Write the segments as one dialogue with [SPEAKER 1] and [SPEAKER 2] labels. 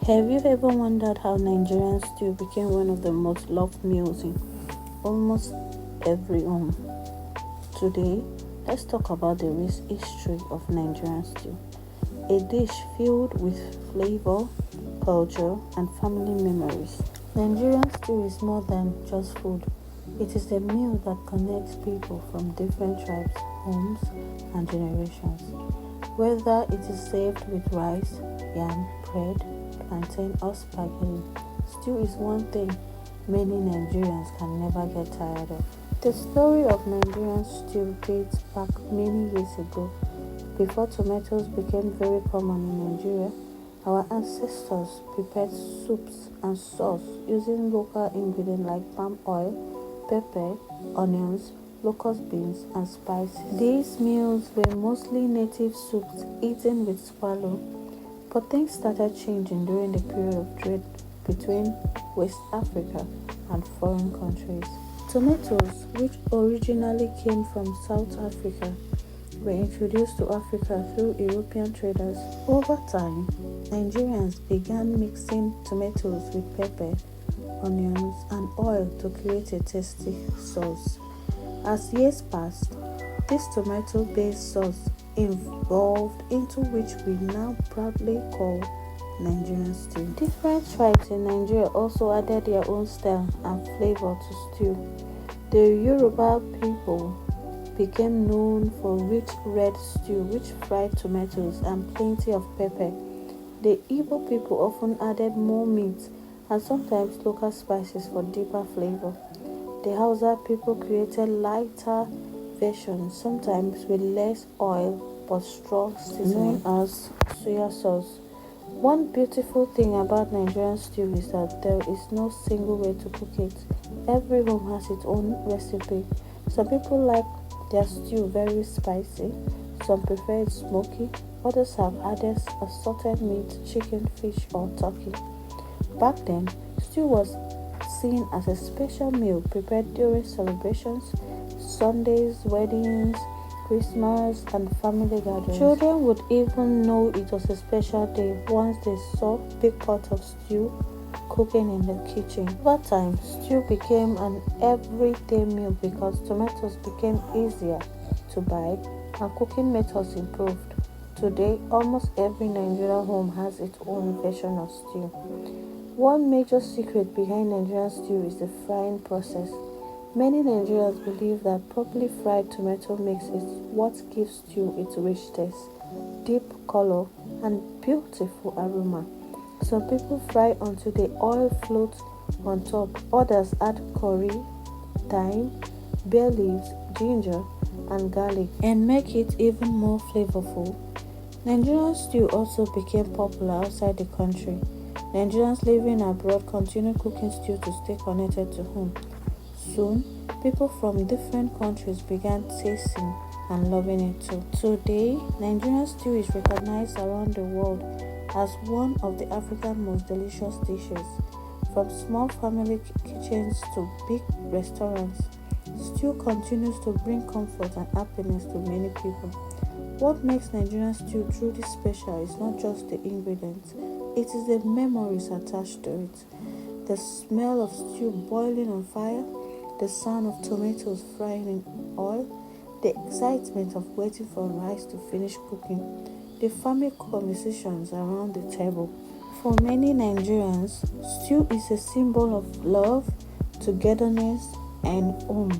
[SPEAKER 1] Have you ever wondered how Nigerian stew became one of the most loved meals in almost every home? Today, let's talk about the rich history of Nigerian stew, a dish filled with flavor, culture, and family memories. Nigerian stew is more than just food. It is a meal that connects people from different tribes, homes, and generations. Whether it is served with rice, yam, bread, plantain, or spaghetti, stew is one thing many Nigerians can never get tired of. The story of Nigerian stew dates back many years ago. Before tomatoes became very common in Nigeria, our ancestors prepared soups and sauce using local ingredients like palm oil, pepper, onions, locust beans, and spices. These meals were mostly native soups eaten with swallow, but things started changing during the period of trade between West Africa and foreign countries. Tomatoes, which originally came from South Africa, were introduced to Africa through European traders. Over time, Nigerians began mixing tomatoes with pepper, onions, and oil to create a tasty sauce. As years passed, this tomato-based sauce evolved into which we now proudly call Nigerian stew. Different tribes in Nigeria also added their own style and flavor to stew. The Yoruba people became known for rich red stew which fried tomatoes and plenty of pepper. The Igbo people often added more meat and sometimes local spices for deeper flavor. The Hausa people created lighter versions, sometimes with less oil but strong seasoning, known as soya sauce. One beautiful thing about Nigerian stew is that there is no single way to cook it. Every home has its own recipe. Some people like their stew very spicy, some prefer it smoky, others have added assorted meat, chicken, fish, or turkey. Back then, stew was seen as a special meal prepared during celebrations, Sundays, weddings, Christmas, and family gatherings. Children would even know it was a special day once they saw a big pot of stew cooking in the kitchen. Over time, stew became an everyday meal because tomatoes became easier to buy and cooking methods improved. Today, almost every Nigerian home has its own version of stew. One major secret behind Nigerian stew is the frying process. Many Nigerians believe that properly fried tomato mix is what gives stew its rich taste, deep color, and beautiful aroma. Some people fry until the oil floats on top. Others add curry, thyme, bay leaves, ginger, and garlic and make it even more flavorful. Nigerian stew also became popular outside the country. Nigerians living abroad continued cooking stew to stay connected to home. Soon, people from different countries began tasting and loving it too. Today, Nigerian stew is recognized around the world as one of the Africa's most delicious dishes. From small family kitchens to big restaurants, stew continues to bring comfort and happiness to many people. What makes Nigerian stew truly special is not just the ingredients, it is the memories attached to it. The smell of stew boiling on fire, the sound of tomatoes frying in oil, the excitement of waiting for rice to finish cooking, the family conversations around the table. For many Nigerians, stew is a symbol of love, togetherness, and home.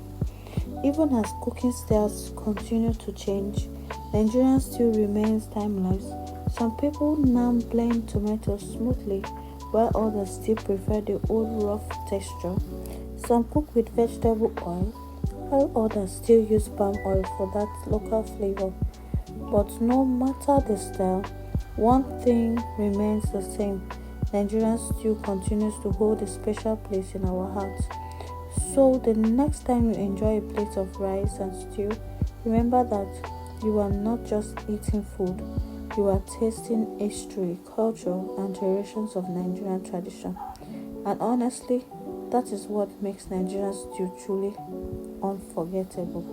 [SPEAKER 1] Even as cooking styles continue to change, Nigerian stew remains timeless. Some people now blend tomatoes smoothly, while others still prefer the old rough texture. Some cook with vegetable oil, while others still use palm oil for that local flavor. But no matter the style, one thing remains the same. Nigerian stew continues to hold a special place in our hearts. So the next time you enjoy a plate of rice and stew, remember that you are not just eating food, you are tasting history, culture, and generations of Nigerian tradition. And honestly, that is what makes Nigerian stew truly unforgettable.